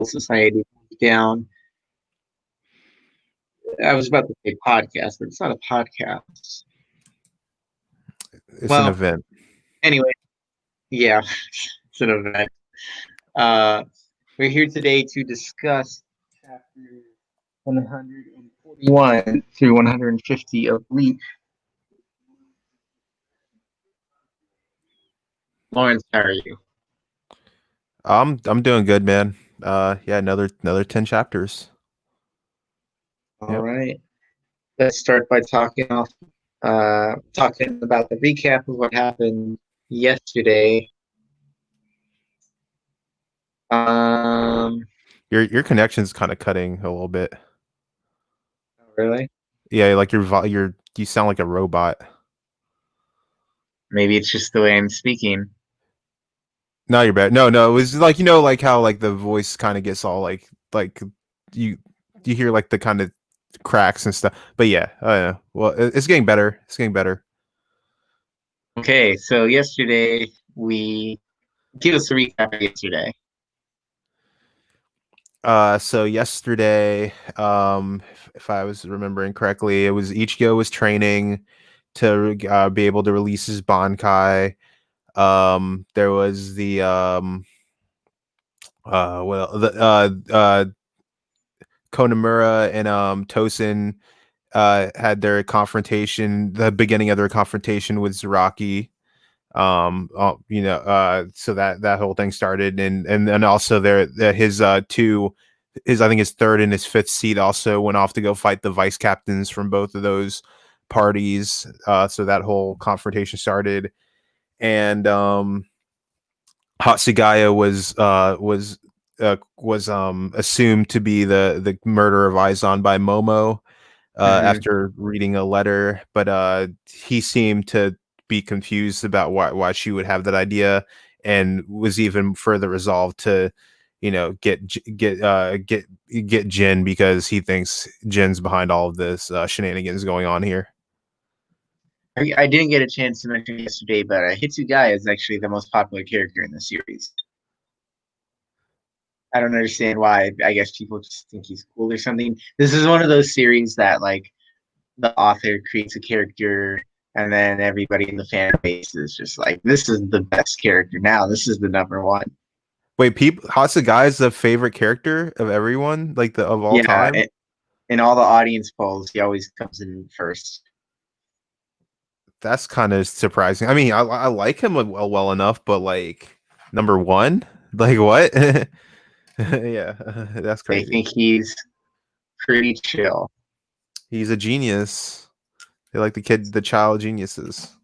society down. I was about to say podcast, but it's not a podcast. It's an Well, event. anyway, yeah, it's an event. Uh, we're here today to discuss chapters 141 through 150 of Bleach. Lawrence, how are you? I'm doing good, man. Yeah, another 10 chapters. All Yep. right. Let's start by talking about the recap of what happened yesterday. Um, Your connection's kind of cutting a little bit. really? Yeah, like you sound like a robot. Maybe it's just the way I'm speaking. No, you're bad. No, it was like like how like the voice kind of gets all like you you hear like the kind of cracks and stuff. But yeah, well, it's getting better. It's getting better. Okay, so yesterday we give us a recap of yesterday. So yesterday, if I was remembering correctly, it was Ichigo was training to be able to release his Bankai. There was the well the Konamura and Tosin had their confrontation. The beginning of their confrontation with Zaraki. So that whole thing started, and also his two his I think his third and his fifth seat also went off to go fight the vice captains from both of those parties. So that whole confrontation started, and Hatsugaya was assumed to be the murderer of Izon by Momo Hmm. after reading a letter, but he seemed to be confused about why she would have that idea, and was even further resolved to, get Jin, because he thinks Jin's behind all of this shenanigans going on here. I didn't get a chance to mention yesterday, but Hitsugai is actually the most popular character in the series. I don't understand why. I guess people just think he's cool or something. This is one of those series that like the author creates a character and then everybody in the fan base is just like, this is the best character now. This is the number one. Wait, people, Hatsugaya is the favorite character of everyone, like the of all Yeah, time. in all the audience polls, he always comes in first. That's kind of surprising. I mean, I like him well enough, but like number one, like what? Yeah, that's They crazy. think he's pretty chill. He's a genius. They like the child geniuses.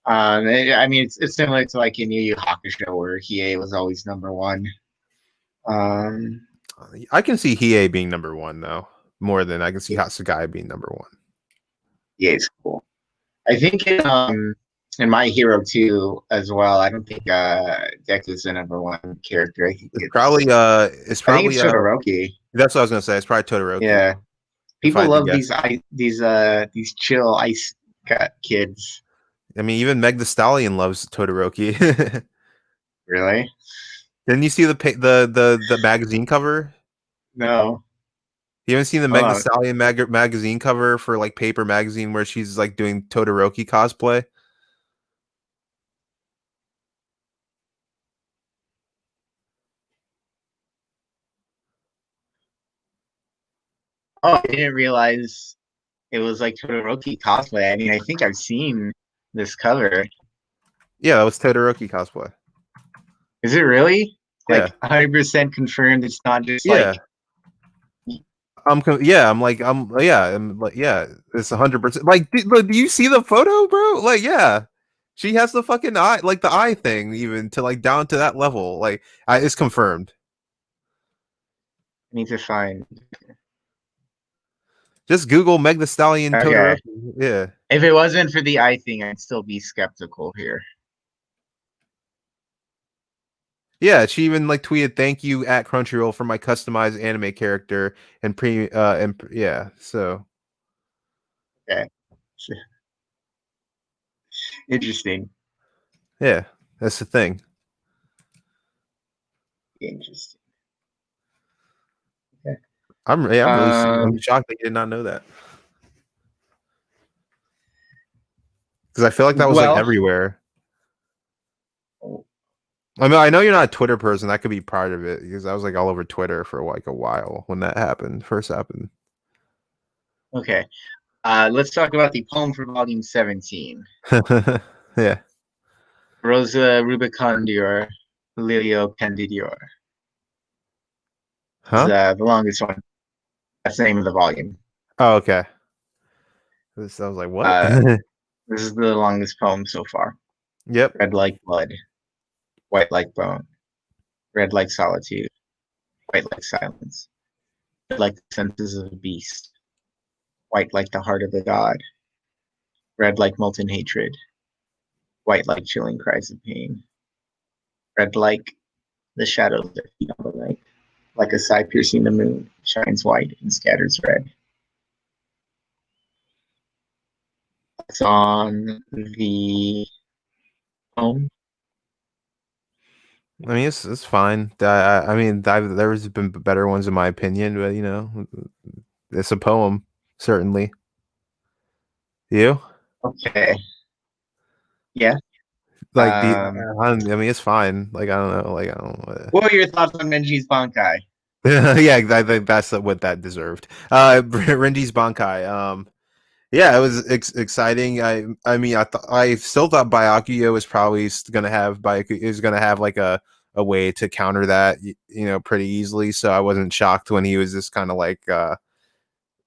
I mean, it's similar to like in Yu Yu Hakusho where Hiei was always number one. Um, I can see Hiei being number one though, more than I can see Hatsugaya being number one. Hie's cool. I think in My Hero 2 as well. I don't think Deku's the number one character. It's I think it's probably Todoroki. that's what I was gonna say. It's probably Todoroki Yeah, if I people had to love guess. these chill ice cut kids. I mean, even Meg the Stallion loves Todoroki. Really? Didn't you see the magazine cover? No. You haven't seen the Hold Meg the on. Stallion magazine cover for like Paper Magazine where she's like doing Todoroki cosplay? Oh, I didn't realize it was like Todoroki cosplay. I mean, I think I've seen this cover. Yeah, that was Todoroki cosplay. Is it really? Like Yeah, 100% confirmed it's not just like yeah. Yeah, I'm like, yeah, it's 100%. Like, do you see the photo, bro? Like, yeah, she has the fucking eye, like the eye thing, even to like down to that level. Like, it's confirmed. I need to find. Just Google Meg the Stallion Okay. Todoroki. Yeah, If it wasn't for the eye thing, I'd still be skeptical here. yeah. She even like tweeted, "Thank you at Crunchyroll for my customized anime character yeah." So Okay. Interesting. yeah, that's the thing. Interesting. I'm shocked that you did not know that. Because I feel like that was like well, everywhere. I mean, I know you're not a Twitter person. That could be part of it because I was like all over Twitter for like a while when that first happened. okay. Let's talk about the poem for volume 17. Yeah. Rosa rubicondior, Lilio candidior. Is Huh? the longest one. That's the name of the volume. Oh, okay. I was like, what? Uh, this is the longest poem so far. Yep. Red like blood, white like bone, red like solitude, white like silence, red like the senses of a beast, white like the heart of a god, red like molten hatred, white like chilling cries of pain, red like the shadows that feed on the night, like a sigh piercing the moon, shines white and scatters red. It's on the poem. I mean, it's fine. I mean, there's been better ones in my opinion, but you know, it's a poem, certainly. You Okay. Yeah. like the? I mean, it's fine. Like I don't know. Like I don't know. What are your thoughts on Renji's Bankai? Yeah, I think that's what that deserved. Renji's Bankai. Yeah, it was exciting. I mean, I still thought Byakuya was probably going to have like a way to counter that, you know, pretty easily. So I wasn't shocked when he was just kind of like,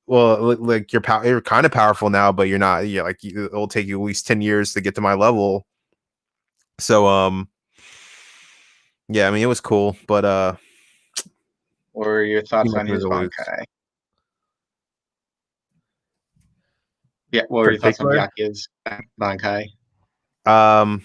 well, like you're kind of powerful now, but you're not. Yeah, like it'll take you at least 10 years to get to my level. So yeah, I mean, it was cool, but What are your he thoughts might on his to lose. Bankai? Yeah, what were your thoughts on Particular. Byakuya's Bankai? Um,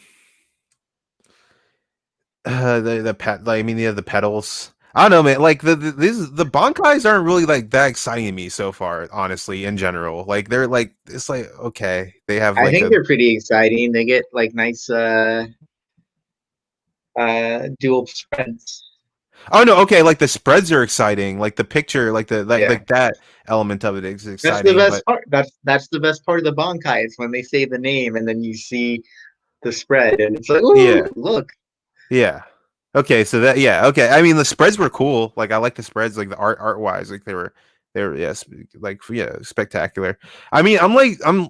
the pet like I mean the pedals. I don't know, man. Like the Bankais aren't really like that exciting to me so far, honestly, in general. Like they're like it's like okay. They have I like think a they're pretty exciting. They get like nice dual spreads. oh no, okay, like the spreads are exciting. Like the picture, like the Yeah. like that element of it is That's the exciting, but best part. That's the best part of the Bankai is when they say the name and then you see the spread and it's like, yeah. ooh, look. Yeah. Okay, so that yeah, okay. I mean the spreads were cool. Like I like the spreads, like the art wise, like they were yes, like yeah, spectacular. I mean, I'm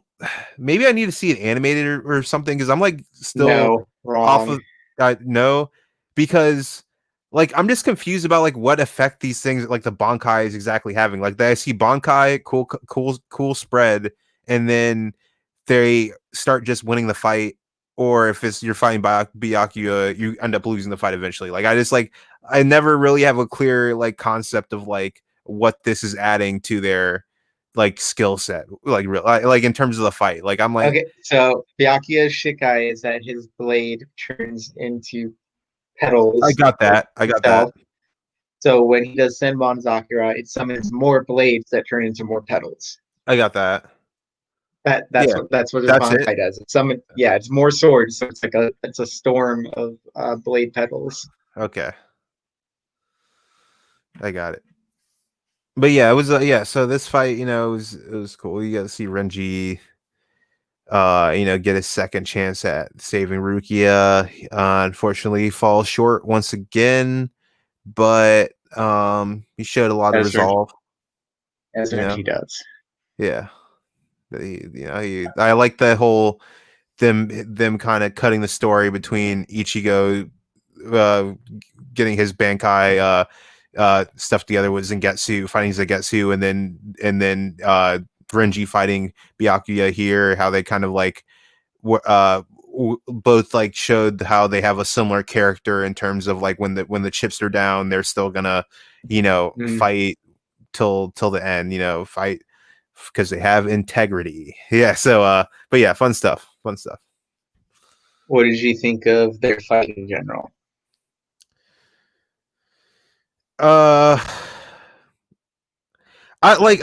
maybe I need to see it animated or something because I'm like still No, off wrong. of no because like I'm just confused about like what effect these things like the Bankai is exactly having. Like I see Bankai, cool spread, and then they start just winning the fight or if it's you're fighting Byakuya, you end up losing the fight eventually. Like I just like I never really have a clear like concept of like what this is adding to their like skill set, like real like in terms of the fight. Like I'm like Okay, so Byakuya's Shikai is that his blade turns into I petals got of that, I got that, himself. So when he does Senbon Zakura, it summons more blades that turn into more petals. I got that. That's Yeah, what his that's it. Bankai does. It's summon yeah, it's more swords, so it's a storm of blade petals. Okay, I got it. But yeah, it was yeah. So this fight, you know, it was cool. You got to see Renji you know, get a second chance at saving Rukia. Unfortunately, he falls short once again, but he showed a lot of As Renji, resolve. as You know, Renji does. yeah. I like the whole them kind of cutting the story between Ichigo uh, getting his Bankai stuff together with Zangetsu, fighting Zangetsu, and then Renji fighting Byakuya here. How they kind of like both like showed how they have a similar character in terms of like when the chips are down, they're still gonna Mm. fight till the end. Fight because they have integrity. Yeah. So but yeah, fun stuff. Fun stuff. What did you think of their fight in general? Uh, I like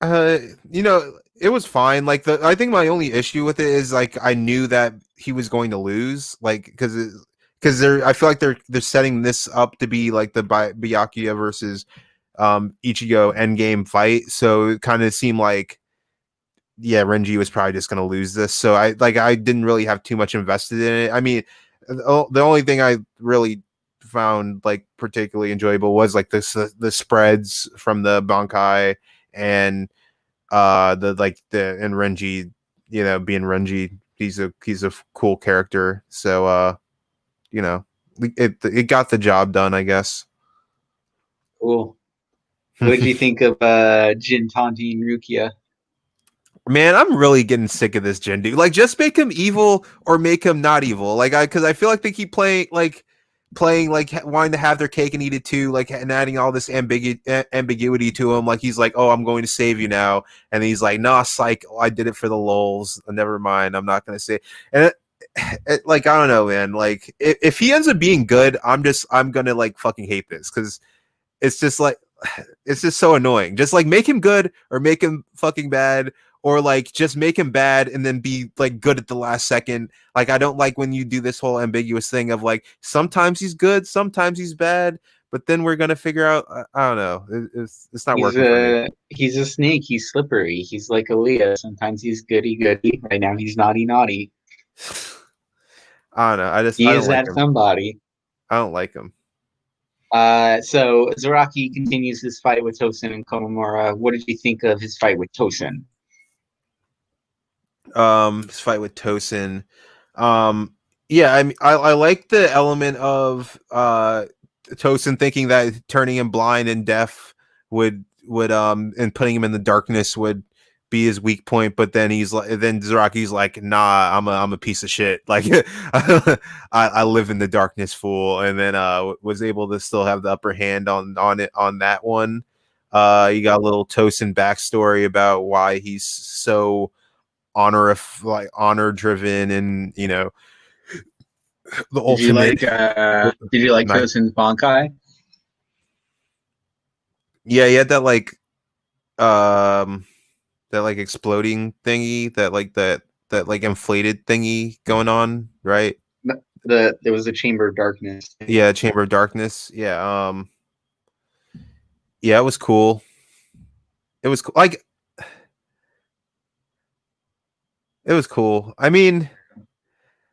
uh you know it was fine. Like I think my only issue with it is like I knew that he was going to lose. Like because they're I feel like they're setting this up to be like the Byakuya versus Ichigo endgame fight. So it kind of seemed like, yeah, Renji was probably just gonna lose this. So I didn't really have too much invested in it. I mean, the only thing I really found like particularly enjoyable was like the spreads from the Bankai and the and Renji, being Renji, he's a cool character. So it got the job done, I guess. Cool. What did you think of Jin taunting Rukia? Man, I'm really getting sick of this Gen dude. Like, just make him evil or make him not evil. Like, because I feel like they keep playing like wanting to have their cake and eat it too, like, and adding all this ambiguity to him. Like, he's like, "Oh, I'm going to save you now," and he's like, "Nah, psych, I did it for the lols. Never mind, I'm not going to say." And like, I don't know, man. Like, if he ends up being good, I'm gonna like fucking hate this because it's just like it's just so annoying. Just like make him good or make him fucking bad, or like just make him bad and then be like good at the last second. Like I don't like when you do this whole ambiguous thing of like sometimes he's good, sometimes he's bad, but then we're gonna figure out. I don't know. It's not He's working for me. a snake. He's slippery. He's like Aaliyah. Sometimes he's goody goody. Right now he's naughty naughty. I don't know. He I don't is like that him. somebody. I don't like him. So Zaraki continues his fight with Tosin and Komamura. What did you think of his fight with Tosin? His fight with Tosin. Um, yeah, I mean, I like the element of Tosin thinking that turning him blind and deaf would and putting him in the darkness would be his weak point, but then then Zaraki's like, nah, I'm a piece of shit. Like I live in the darkness, fool, and then was able to still have the upper hand on that one. You got a little Tosin backstory about why he's so honor driven, and the ultimate Did you like nice. Tosin's Bankai? Yeah, he had um that like exploding thingy, that like inflated thingy going on, right? There was a Chamber of Darkness. Yeah, Chamber of Darkness. Yeah, it was cool. It was like it was cool. I mean,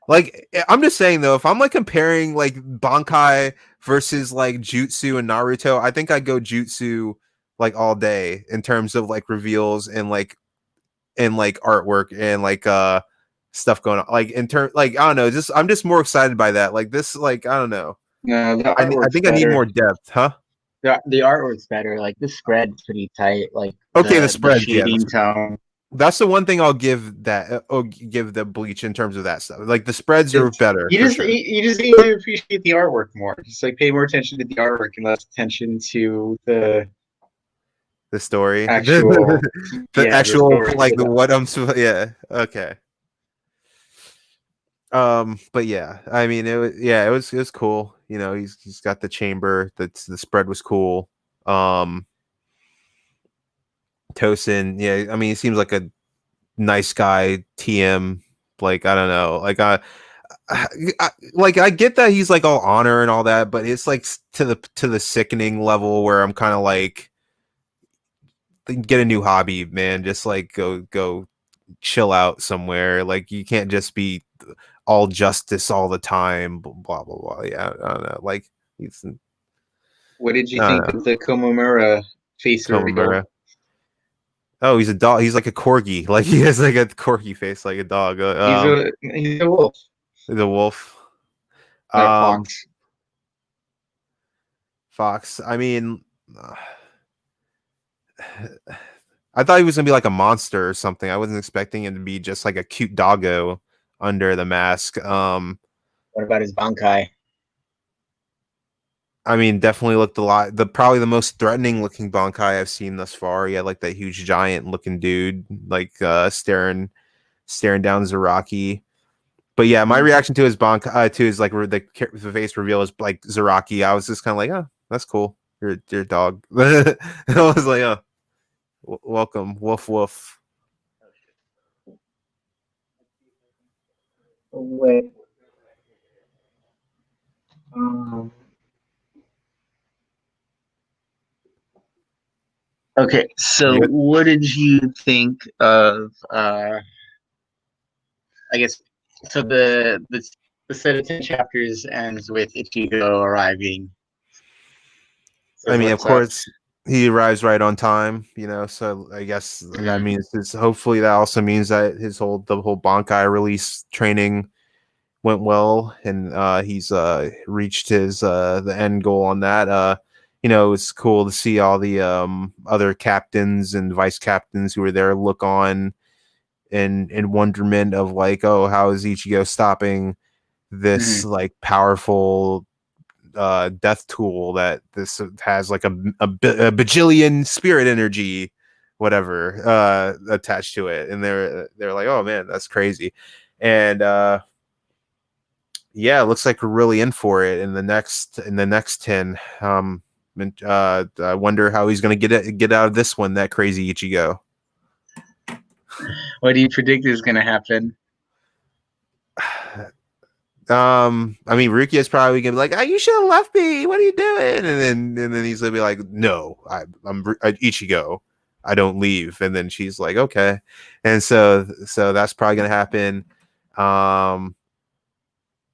like, I'm just saying though, if I'm like comparing like Bankai versus like Jutsu and Naruto, I think I'd go Jutsu like all day in terms of like reveals and like artwork and like stuff going on. Like in turn, like I don't know, just I'm just more excited by that. Like this, like I don't know. The I artwork's think I need better. more depth, huh? The artwork's better. Like the spread's pretty tight. Like Okay, the the spreads, yeah, shading tone. that's the one thing I'll give that. I'll give the Bleach in terms of that stuff. Like the spreads are It's better for sure. you just need to appreciate the artwork more. Just like pay more attention to the artwork and less attention to the The story, actual the the actual story. like the what I'm yeah, okay. But yeah, I mean it was cool. He's got the chamber. That's the spread was cool. Um, Tosin, yeah, I mean he seems like a nice guy. TM, like I don't know, like I get that he's like all honor and all that, but it's like to the sickening level where I'm kind of like, get a new hobby, man. Just like go chill out somewhere. Like you can't just be all justice all the time. Blah blah blah. Yeah, I don't know. Like he's What did you I don't think know. of the Komamura face reveal? Komamura. Oh, he's a dog. He's like a corgi. Like he has like a corgi face, like a dog. He's a wolf The wolf. or Um, fox. Fox. I mean, I thought he was gonna be like a monster or something. I wasn't expecting him to be just like a cute doggo under the mask. What about his Bankai? I mean, definitely looked a lot. Probably the most threatening looking Bankai I've seen thus far. He had like that huge giant looking dude, like staring down Zaraki. But yeah, my Mhm. reaction to his Bankai to his like the face reveal is like Zaraki. I was just kind of like, oh, that's cool. You're a dog. I was like, oh, welcome, woof woof. Wait, um, Okay, so Yeah. what did you think of I guess so the set of 10 chapters ends with Ichigo arriving. I Says mean, of what's up. course, he arrives right on time, so I guess that Mhm. means hopefully that also means that the whole Bankai release training went well, and he's reached his the end goal on that. It's cool to see all the other captains and vice captains who were there look on in wonderment of like, oh, how is Ichigo stopping this Mhm. like powerful death tool that this has like a bajillion spirit energy, whatever, attached to it, and they're like, oh man, that's crazy, and yeah, it looks like we're really in for it in the next 10. I wonder how he's going to get out of this one, that crazy Ichigo. What do you predict is going to happen? I mean, Rukia is probably gonna be like, "Oh, you should have left me. What are you doing?" And then he's gonna be like, "No, I'm Ichigo. I don't leave." And then she's like, "Okay," and so that's probably gonna happen. Um,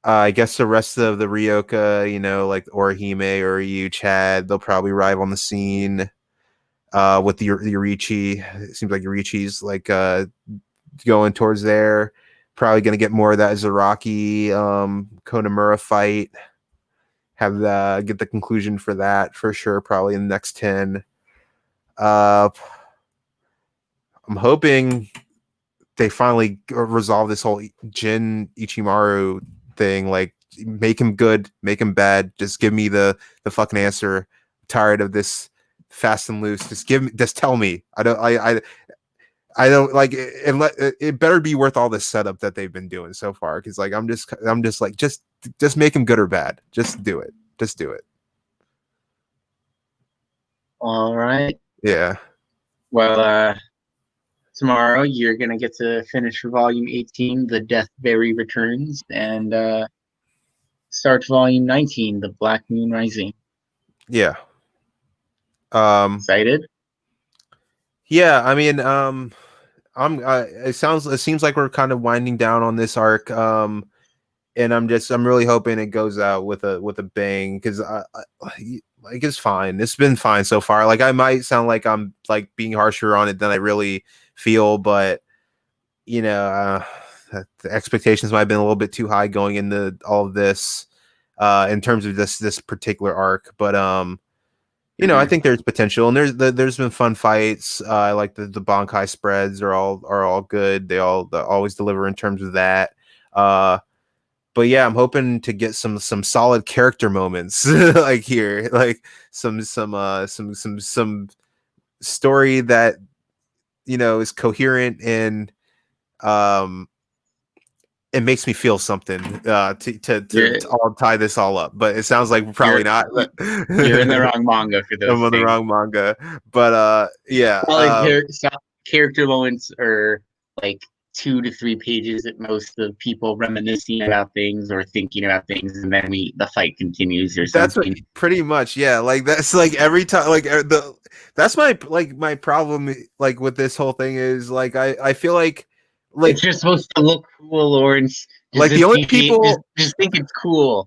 I guess the rest of the Ryoka, like Orihime or Yu Chad, they'll probably arrive on the scene. With the Yorichi, it seems like Yorichi's like going towards there. Probably going to get more of that Zaraki Konamura fight. Have get the conclusion for that for sure. Probably in the next 10. Uh, I'm hoping they finally resolve this whole Jin Ichimaru thing. Like, make him good, make him bad. Just give me the fucking answer. I'm tired of this fast and loose. Just tell me. I don't like it, it better be worth all the setup that they've been doing so far, because like I'm just like, just make him good or bad, just do it, just do it. All right. Yeah, Well, tomorrow you're going to get to finish volume 18, The Deathberry Returns, and start volume 19, The Black Moon Rising. yeah, um Excited? yeah, I mean, it seems like we're kind of winding down on this arc, and I'm really hoping it goes out with a bang, because like, it's fine, it's been fine so far. Like, I might sound like I'm like being harsher on it than I really feel, but you know, the expectations might have been a little bit too high going into all of this, in terms of this particular arc. But I Mhm. think there's potential, and there's been fun fights. I like the Bankai spreads are all good. They always deliver in terms of that. Uh, but yeah, I'm hoping to get some solid character moments like here, like some story that is coherent and um it makes me feel something, to You're all tie this all up. But it sounds like probably you're not. you're in the wrong manga for I'm those on the things. wrong manga. But yeah. Character moments are like 2 to 3 pages at most of people reminiscing about things or thinking about things, and then the fight continues or That's what, something. pretty much, yeah. Like, that's like every time, like, that's my problem, like, with this whole thing is like, I feel It's like just supposed to look cool, or just like the only appreciate, people just think it's cool.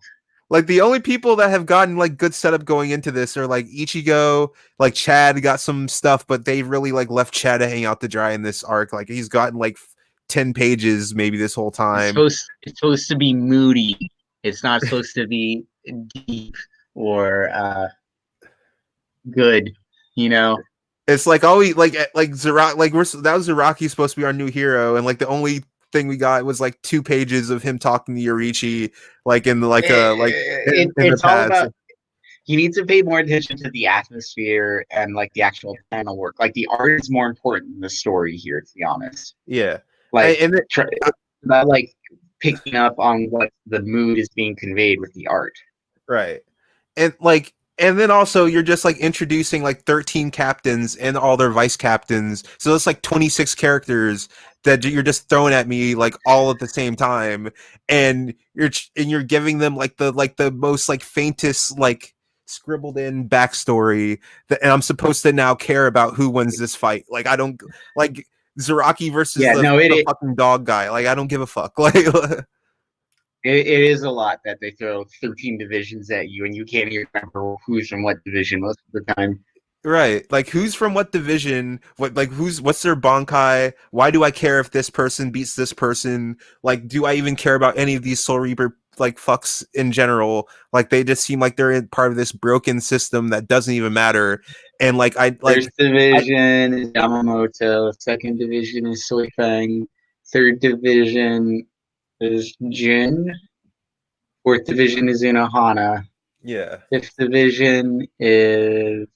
like the only people that have gotten like good setup going into this are like Ichigo, like Chad got some stuff, but they really like left Chad to hang out to dry in this arc. Like, he's gotten like 10 pages maybe this whole time. It's supposed to be moody. It's not supposed to be deep or good. You know, It's like always like Zaraki, like that was Zaraki supposed to be our new hero, and like the only thing we got was like 2 pages of him talking to Yorichi, like in in the it's all past. about. You need to pay more attention to the atmosphere and like the actual panel work. Like the art is more important than the story here, to be honest. Yeah, Like and try, about like picking up on what the mood is being conveyed with the art. right. And then also you're just like introducing like 13 captains and all their vice captains. So that's like 26 characters that you're just throwing at me like all at the same time, and you're giving them like the most like faintest like scribbled in backstory and I'm supposed to now care about who wins this fight. Like I don't like Zaraki versus Yeah, no, the fucking dog guy. Like I don't give a fuck. Like it is a lot that they throw 13 divisions at you, and you can't even remember who's from what division most of the time. right. Like who's from what division? What's their Bankai? Why do I care if this person beats this person? Like do I even care about any of these Soul Reaper like fucks in general? Like they just seem like they're in part of this broken system that doesn't even matter. And First division is Yamamoto. Second division is Soifang. Third division is Jin. Fourth division is Unohana. yeah. Fifth division is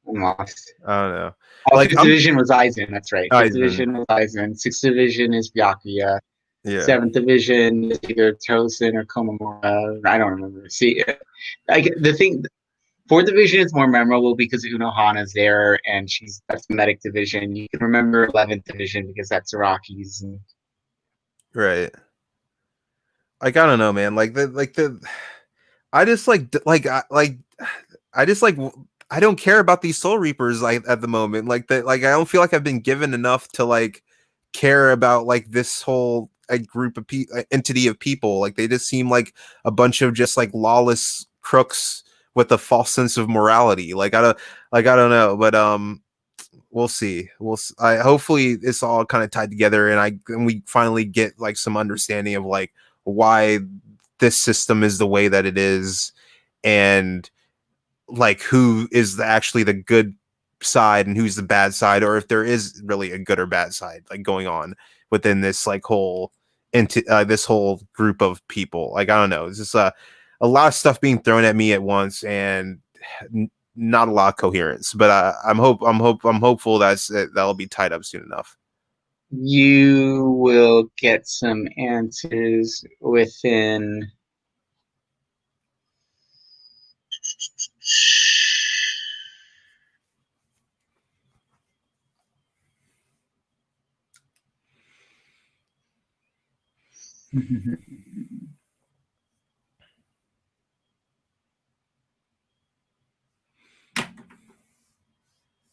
I'm lost. I don't know. Oh, Like fifth I'm division was Aizen. That's right. Fifth Aizen. division was Aizen. Sixth division is Byakuya. Yeah. Seventh division is either Tosin or Komamura. I don't remember. See, like the thing, fourth division is more memorable because Unohana's there, and that's the medic division. You can remember 11th division because that's Iraqi's. And Right. Like I don't know, man. I just I just like I don't care about these Soul Reapers like at the moment. Like I don't feel like I've been given enough to like care about like this whole group of entity of people. Like they just seem like a bunch of just like lawless crooks with a false sense of morality. I don't know, but we'll see. I hopefully it's all kind of tied together and we finally get like some understanding of like why this system is the way that it is and like who is actually the good side and who's the bad side, or if there is really a good or bad side like going on within this like whole into this whole group of people. Like I don't know, it's just a lot of stuff being thrown at me at once and not a lot of coherence. But I'm hopeful that'll be tied up soon enough. you will get some answers within.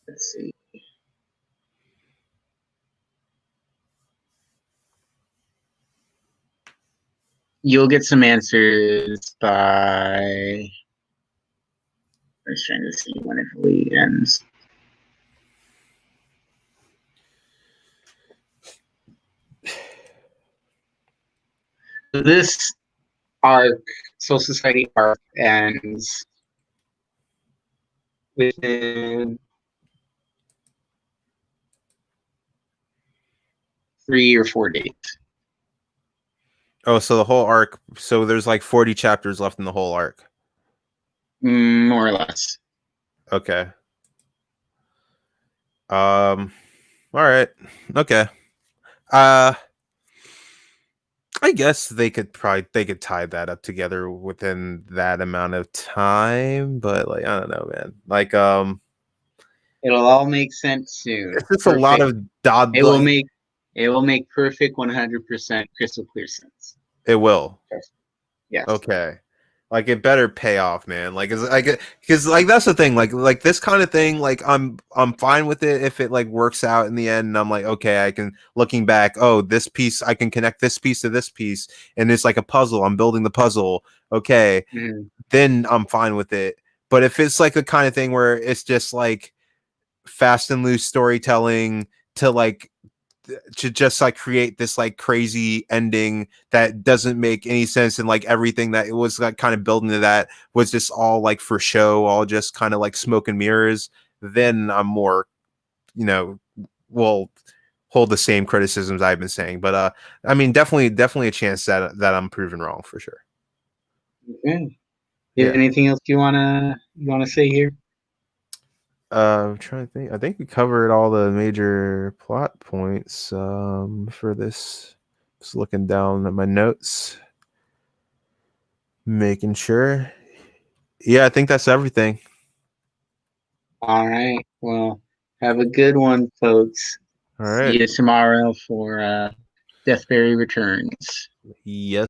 Let's see. You'll get some answers by. I was trying to see when it really ends. This arc, Soul Society arc, ends within 3 or 4 days. Oh, so the whole arc. So there's like 40 chapters left in the whole arc. More or less. Okay. All right. Okay. Uh I guess they could tie that up together within that amount of time, but like I don't know, man. Like It'll all make sense soon. it's just a lot Perfect. of dot It will like make perfect 100% crystal clear sense. it will. Yes. Okay. Like it better pay off, man. Like, because like that's the thing. Like this kind of thing. Like I'm fine with it if it like works out in the end. And I'm like, okay, I can looking back. Oh, this piece I can connect this piece to this piece, and it's like a puzzle. I'm building the puzzle. Okay, then I'm fine with it. But if it's like the kind of thing where it's just like fast and loose storytelling to like to just like create this like crazy ending that doesn't make any sense and like everything that it was like kind of building to that was just all like for show, all just kind of like smoke and mirrors, then I'm more, you know, will hold the same criticisms I've been saying. But I mean definitely a chance that I'm proven wrong for sure. Okay. Yeah. Anything else you wanna say here? I'm trying to think. I think we covered all the major plot points for this. Just looking down at my notes, making sure. Yeah, I think that's everything. All right. Well, have a good one, folks. All See right. you tomorrow for Deathberry returns. Yes.